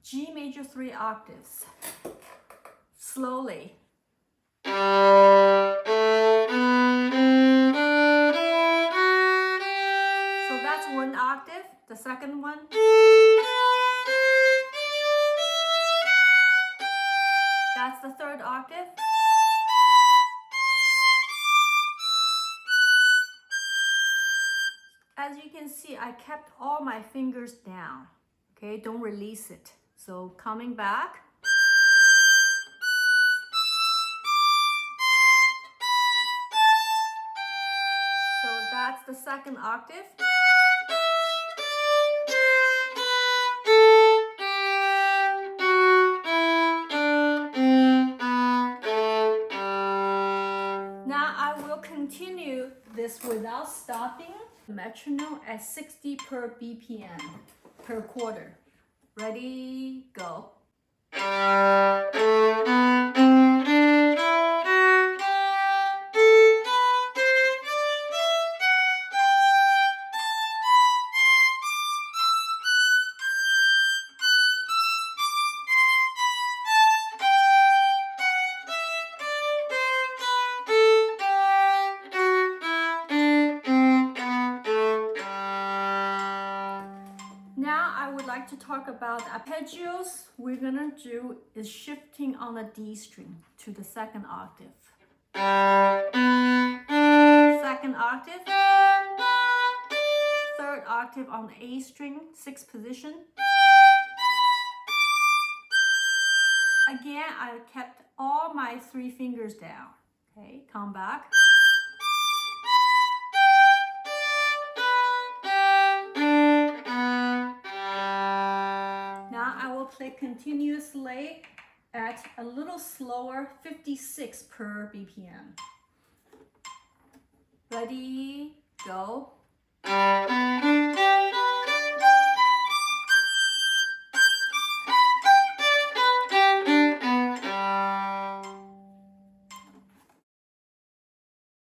G major 3 octaves. Slowly. So that's one octave. The second one. That's the third octave. As you can see, I kept all my fingers down. Okay, don't release it. So coming back. So that's the second octave. Now I will continue this without stopping. Metronome at 60 per BPM per quarter. Ready, go. Now I would like to talk about arpeggios. We're gonna do is shifting on the D string to the second octave. Second octave. Third octave on the A string, 6th position. Again, I kept all my 3 fingers down. Okay, come back. Now I will play continuously at a little slower, 56 per BPM. Ready, go.